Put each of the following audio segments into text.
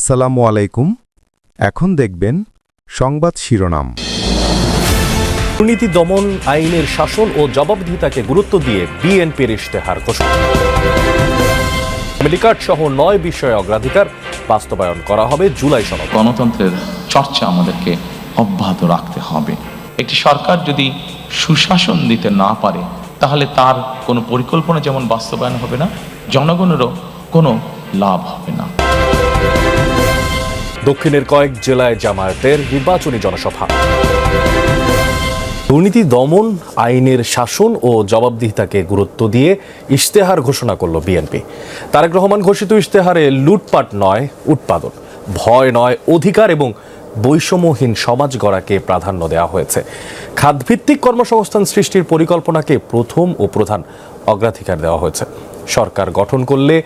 আসসালামু আলাইকুম। এখন দেখবেন সংবাদ শিরোনাম। দুর্নীতি দমন আইনের শাসন ও জবাবদিহিতাকে গুরুত্ব দিয়ে বিএনপির ইশতেহার ঘোষণা। ফ্যামিলি কার্ড সহ 9 বিষয়ে অগ্রাধিকার বাস্তবায়ন করা হবে জুলাই সনদ। গণতন্ত্রের চর্চা আমাদেরকে অব্যাহত রাখতে হবে। একটি সরকার যদি সুশাসন দিতে না পারে তাহলে তার কোনো পরিকল্পনা যেমন বাস্তবায়ন হবে না, জনগণেরও কোনো লাভ হবে না। দক্ষিণের কয়েক জেলায় জামায়াতের নির্বাচনী জনসভা। দুর্নীতি দমন আইনের শাসন ও জবাবদিহিতাকে গুরুত্ব দিয়ে ইশতেহার ঘোষণা করল বিএনপি। তারেক রহমান ঘোষিত ইশতেহারে লুটপাট নয় উৎপাদন, ভয় নয় অধিকার এবং বৈষম্যহীন সমাজ গড়াকে প্রাধান্য দেওয়া হয়েছে। খাতভিত্তিক কর্মসংস্থান সৃষ্টির পরিকল্পনাকে প্রথম ও প্রধান অগ্রাধিকার দেওয়া হয়েছে। সরকার গঠন করলে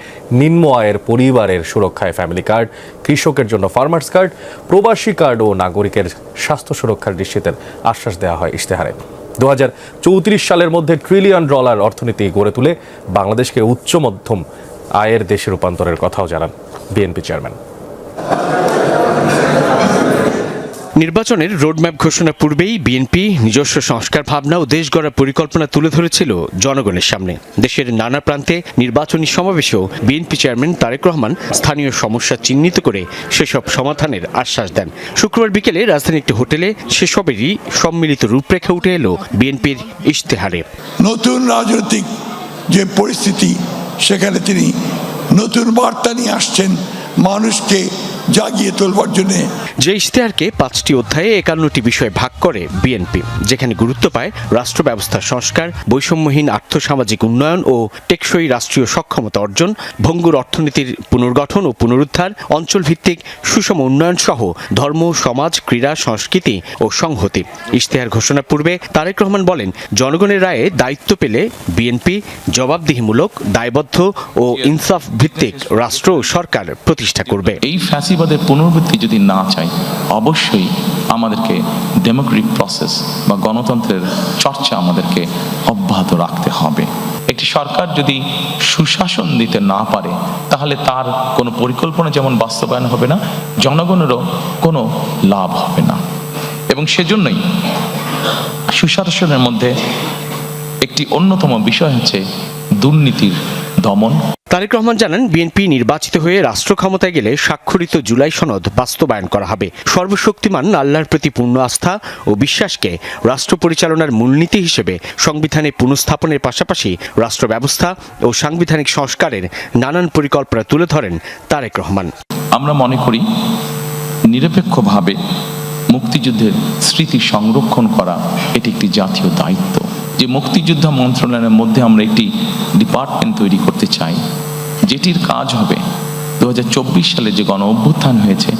নিম্ন আয়ের পরিবারের সুরক্ষায় ফ্যামিলি কার্ড, কৃষকের জন্য ফার্মার্স কার্ড, প্রবাসী কার্ড ও নাগরিকের স্বাস্থ্য সুরক্ষার নিশ্চিতের আশ্বাস দেওয়া হয় ইশতেহারে। 2034 সালের মধ্যে $1 ট্রিলিয়ন অর্থনীতি গড়ে তুলে বাংলাদেশকে উচ্চ মধ্যম আয়ের দেশে রূপান্তরের কথাও জানান বিএনপি চেয়ারম্যান। নির্বাচনের রোডম্যাপ ঘোষণার পূর্বেই বিএনপি নিজস্ব সংস্কার ভাবনা ও দেশ গড়ার পরিকল্পনা তুলে ধরেছিল জনগণের সামনে। দেশের নানা প্রান্তে নির্বাচনী সমাবেশেও বিএনপি চেয়ারম্যান তারেক রহমান স্থানীয় সমস্যা চিহ্নিত করে সেসব সমাধানের আশ্বাস দেন। শুক্রবার বিকেলে রাজধানীর একটি হোটেলে সেসবেরই সম্মিলিত রূপরেখা উঠে এলো বিএনপির ইশতেহারে। নতুন রাজনৈতিক যে পরিস্থিতি, সেখানে তিনি নতুন বার্তা নিয়ে আসছেন মানুষকে জাগিয়ে তোলবার জন্য। যে ইশতেহারকে 5টি অধ্যায়ে 51টি বিষয় ভাগ করে বিএনপি, যেখানে গুরুত্ব পায় রাষ্ট্র ব্যবস্থার সংস্কার, বৈষম্যহীন আর্থসামাজিক উন্নয়ন ও টেকসই রাষ্ট্রীয় সক্ষমতা অর্জন, ভঙ্গুর অর্থনীতির পুনর্গঠন ও পুনরুদ্ধার, অঞ্চলভিত্তিক সুষম উন্নয়ন সহ ধর্ম, সমাজ, ক্রীড়া, সংস্কৃতি ও সংহতি। ইশতেহার ঘোষণার পূর্বে তারেক রহমান বলেন, জনগণের রায়ে দায়িত্ব পেলে বিএনপি জবাবদিহিমূলক, দায়বদ্ধ ও ইনসাফ ভিত্তিক রাষ্ট্র ও সরকার প্রতিষ্ঠা করবে। এই ফ্যাসিবাদের পুনরাবৃত্তি যদি না চাই, অবশ্যই আমাদেরকে ডেমোক্রেটিক প্রসেস বা গণতন্ত্রের চর্চা আমাদেরকে অব্যাহত রাখতে হবে। একটি সরকার যদি সুশাসন দিতে না পারে তাহলে তার কোনো পরিকল্পনা যেমন বাস্তবায়ন হবে না, জনগণেরও কোনো লাভ হবে না। এবং সেজন্যই সুশাসনের মধ্যে একটি অন্যতম বিষয় হচ্ছে দুর্নীতির দমন। তারেক রহমান জানান, বিএনপি নির্বাচিত হয়ে রাষ্ট্র ক্ষমতায় গেলে স্বাক্ষরিত জুলাই সনদ বাস্তবায়ন করা হবে। সর্বশক্তিমান আল্লাহর প্রতি পূর্ণ আস্থা ও বিশ্বাসকে রাষ্ট্র পরিচালনার মূলনীতি হিসেবে সংবিধানে পুনঃস্থাপনের পাশাপাশি রাষ্ট্র ব্যবস্থা ও সাংবিধানিক সংস্কারের নানান পরিকল্পনা তুলে ধরেন তারেক রহমান। আমরা মনে করি নিরপেক্ষভাবে মুক্তিযুদ্ধের স্মৃতি সংরক্ষণ করা এটি একটি জাতীয় দায়িত্ব। যে মুক্তিযোদ্ধা মন্ত্রণালয়ের মধ্যে আমরা একটি ডিপার্টমেন্ট তৈরি করতে চাই, যেটির কাজ হবে 2024 সালে যে গণ অভ্যুত্থান হয়েছে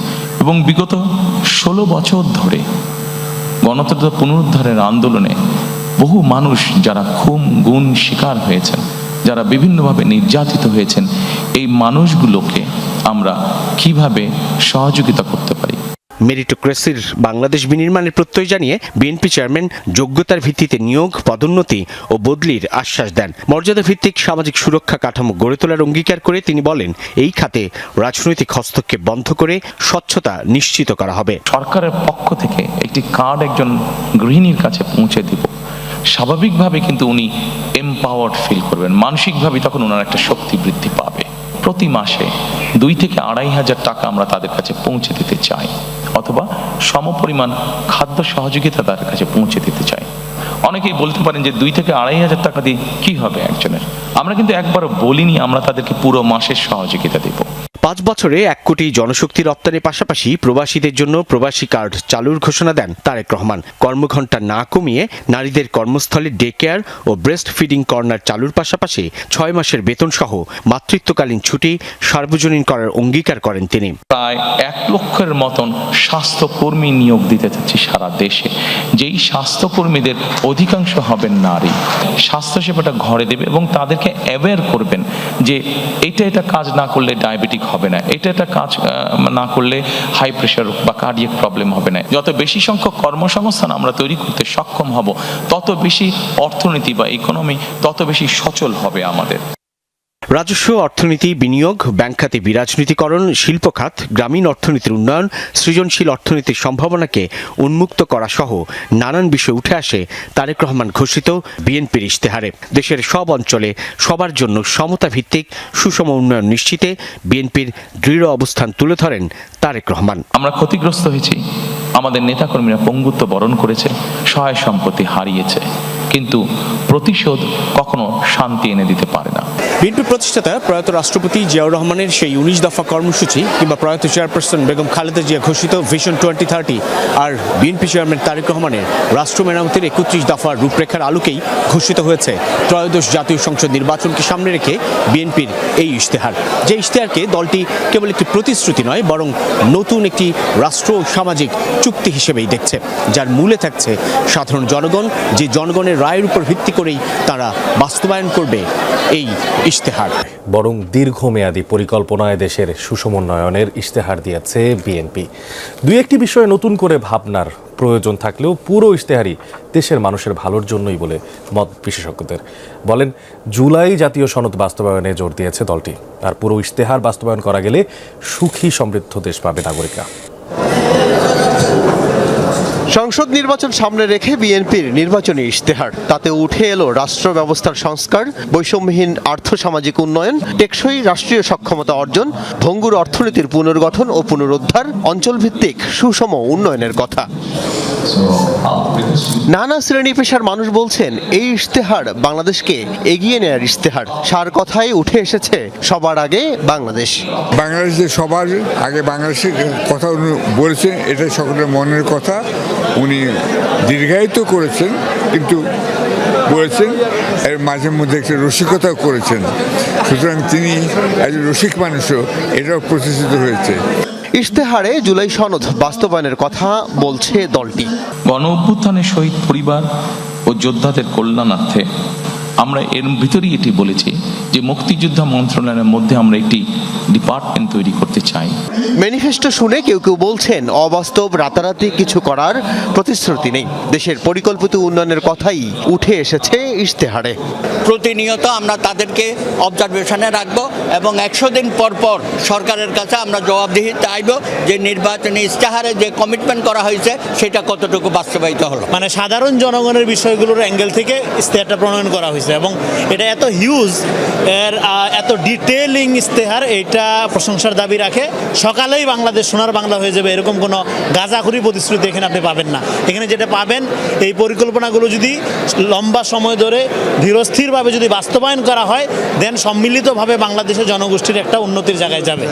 এবং বিগত 16 বছর ধরে গণতন্ত্র পুনরুদ্ধারের আন্দোলনে বহু মানুষ যারা খুন গুম শিকার হয়েছেন, যারা বিভিন্নভাবে নির্যাতিত হয়েছেন, এই মানুষগুলোকে আমরা কিভাবে সহযোগিতা করতে পারি। মেরিটোক্রেসির বাংলাদেশ বিনির্মাণের প্রত্যয় জানিয়ে বিএনপি চেয়ারম্যান যোগ্যতার ভিত্তিতে নিয়োগ, পদোন্নতি ও বদলির আশ্বাস দেন। মর্যাদা ভিত্তিক সামাজিক সুরক্ষা কাঠামো গড়ে তোলার অঙ্গীকার করে তিনি বলেন, এই খাতে রাজনৈতিক হস্তক্ষেপ বন্ধ করে স্বচ্ছতা নিশ্চিত করা হবে। সরকারের পক্ষ থেকে একটি কার্ড একজন গৃহিণীর কাছে পৌঁছে দিব, স্বাভাবিকভাবে কিন্তু উনি এমপাওয়ার্ড ফিল করবেন, মানসিকভাবে তখন ওনার একটা শক্তি বৃদ্ধি পাবে। প্রতি মাসে 2 থেকে 2,500 টাকা আমরা তাদের কাছে পৌঁছে দিতে চাই, অথবা সমপরিমাণ খাদ্য সহযোগিতা তাদের কাছে পৌঁছে দিতে চাই। অনেকেই বলতে পারেন যে 2 থেকে 2,500 টাকা দিয়ে কি হবে একজনের। আমরা কিন্তু একবারও বলিনি আমরা তাদেরকে পুরো মাসের সহযোগিতা দেব। 5 বছরে 1 কোটি জনশক্তি রপ্তানির পাশাপাশি প্রবাসীদের জন্য প্রবাসী কার্ড চালুর ঘোষণা দেন তারেক রহমান। কর্মঘণ্টা না কমিয়ে নারীদের কর্মস্থলে ডে কেয়ার ও ব্রেস্ট ফিডিং কর্নার চালুর পাশাপাশি 6 মাসের বেতন সহ মাতৃত্বকালীন ছুটি সার্বজনীন করার অঙ্গীকার করেন তিনি। প্রায় 1 লক্ষের মতন স্বাস্থ্যকর্মী নিয়োগ দিতে চাচ্ছি সারা দেশে, যেই স্বাস্থ্যকর্মীদের অধিকাংশ হবেন নারী। স্বাস্থ্যসেবাটা ঘরে দেবে এবং তাদেরকে অ্যাওয়্যার করবেন যে এটা কাজ না করলে ডায়াবেটিক হবে না, এটা কাজ না করলে হাই প্রেশার বা কার্ডিয়াক প্রবলেম হবে না। যত বেশি সংখ্যক কর্মসংস্থান আমরা তৈরি করতে সক্ষম হব, তত বেশি অর্থনীতি বা ইকোনমি তত বেশি সচল হবে আমাদের। রাজস্ব, অর্থনীতি, বিনিয়োগ, ব্যাংক খাতে বিরাজনীতিকরণ, শিল্প খাত, গ্রামীণ অর্থনীতির উন্নয়ন, সৃজনশীল অর্থনীতির সম্ভাবনাকে উন্মুক্ত করা সহ নানান বিষয় উঠে আসে তারেক রহমান ঘোষিত বিএনপির ইশতেহারে। দেশের সব অঞ্চলে সবার জন্য সমতা ভিত্তিক সুষম উন্নয়ন নিশ্চিতে বিএনপির দৃঢ় অবস্থান তুলে ধরেন তারেক রহমান। আমরা ক্ষতিগ্রস্ত হয়েছি, আমাদের নেতাকর্মীরা পঙ্গুত্ব বরণ করেছে, সহায় সম্পত্তি হারিয়েছে, কিন্তু প্রতিশোধ কখনো শান্তি এনে দিতে পারে না। বিএনপি প্রতিষ্ঠাতা প্রয়াত রাষ্ট্রপতি জিয়াউর রহমানের সেই 19 দফা কর্মসূচি কিংবা প্রয়াত চেয়ারপারসন বেগম খালেদা জিয়া ঘোষিত ভিশন 2030 আর বিএনপি চেয়ারম্যান তারেক রহমানের রাষ্ট্র মেরামতের 31 দফার রূপরেখার আলোকেই ঘোষিত হয়েছে ত্রয়োদশ জাতীয় সংসদ নির্বাচনকে সামনে রেখে বিএনপির এই ইশতেহার। যে ইশতেহারকে দলটি কেবল একটি প্রতিশ্রুতি নয়, বরং নতুন একটি রাষ্ট্র সামাজিক চুক্তি হিসেবেই দেখছে, যার মূলে থাকছে সাধারণ জনগণ, যে জনগণের রায়ের উপর ভিত্তি করেই তারা বাস্তবায়ন করবে এই ইশতেহার। বরং দীর্ঘমেয়াদী পরিকল্পনায় দেশের সুষম উন্নয়নের ইশতেহার দিয়েছে বিএনপি। দুই একটি বিষয়ে নতুন করে ভাবনার প্রয়োজন থাকলেও পুরো ইশতেহারই দেশের মানুষের ভালোর জন্যই বলে মত বিশেষজ্ঞদের। বলেন, জুলাই জাতীয় সনদ বাস্তবায়নে জোর দিয়েছে দলটি, আর পুরো ইশতেহার বাস্তবায়ন করা গেলে সুখী সমৃদ্ধ দেশ পাবে নাগরিকরা। সংসদ নির্বাচন সামনে রেখে বিএনপির নির্বাচনী ইশতেহার, তাতে উঠে এলো রাষ্ট্র ব্যবস্থার সংস্কার, বৈষম্যহীন আর্থসামাজিক উন্নয়ন, টেকসই রাষ্ট্রীয় সক্ষমতা অর্জন, ভঙ্গুর অর্থনীতির পুনর্গঠন ও পুনরুদ্ধার, অঞ্চলভিত্তিক সুষম উন্নয়নের কথা। নানা শ্রেণী পেশার মানুষ বলছেন এই ইশতেহার বাংলাদেশকে এগিয়ে নেয়ার ইশতেহার। সার কথায় উঠে এসেছে সবার আগে বাংলাদেশ। বাংলাদেশে সবার আগে বাংলাদেশের কথা উনি বলেছেন, এটা সকলের মনের কথা। উনি দীর্ঘায়িত করেছেন, কিন্তু বলেছেন এর মাঝে মধ্যে একটা রসিকতাও করেছেন। সুতরাং তিনি একজন রসিক মানুষও, এটাও প্রতিষ্ঠিত হয়েছে। ইশতেহারে জুলাই সনদ বাস্তবায়নের কথা বলছে দলটি। গণ অভ্যুত্থানের শহীদ পরিবার ও যোদ্ধাদের কল্যাণার্থে আমরা এর ভিতরেই এটি বলেছি যে মুক্তিযোদ্ধা মন্ত্রণালয়ের মধ্যে আমরা একটি ডিপার্টমেন্ট তৈরি করতে চাই। ম্যানিফেস্টো শুনে কেউ কেউ বলছেন অবাস্তব, রাতারাতি কিছু করার প্রতিশ্রুতি নেই। দেশের পরিকল্পিত উন্নয়নের কথাই উঠে এসেছে ইশতেহারে। প্রতিনিয়ত আমরা তাদেরকে অবজারভেশনে রাখবো এবং 100 দিন পর পর সরকারের কাছে আমরা জবাবদিহি চাইব যে নির্বাচনী ইশতেহারে যে কমিটমেন্ট করা হয়েছে সেটা কতটুকু বাস্তবায়িত হলো। মানে সাধারণ জনগণের বিষয়গুলোর অ্যাঙ্গেল থেকে ইশতেহারটা প্রণয়ন করা হয়েছে এবং এটা এত হিউজ, এত ডিটেইলিং ইশতেহার, এটা প্রশংসার দাবি রাখে। সকালেই বাংলাদেশ সোনার বাংলা হয়ে যাবে এরকম কোনো গাঁজাখুরি প্রতিশ্রুতি এখানে আপনি পাবেন না। এখানে যেটা পাবেন, এই পরিকল্পনাগুলো যদি লম্বা সময় ধরে ধীরস্থিরভাবে যদি বাস্তবায়ন করা হয়, দেন সম্মিলিতভাবে বাংলাদেশের জনগোষ্ঠীর একটা উন্নতির জায়গায় যাবে।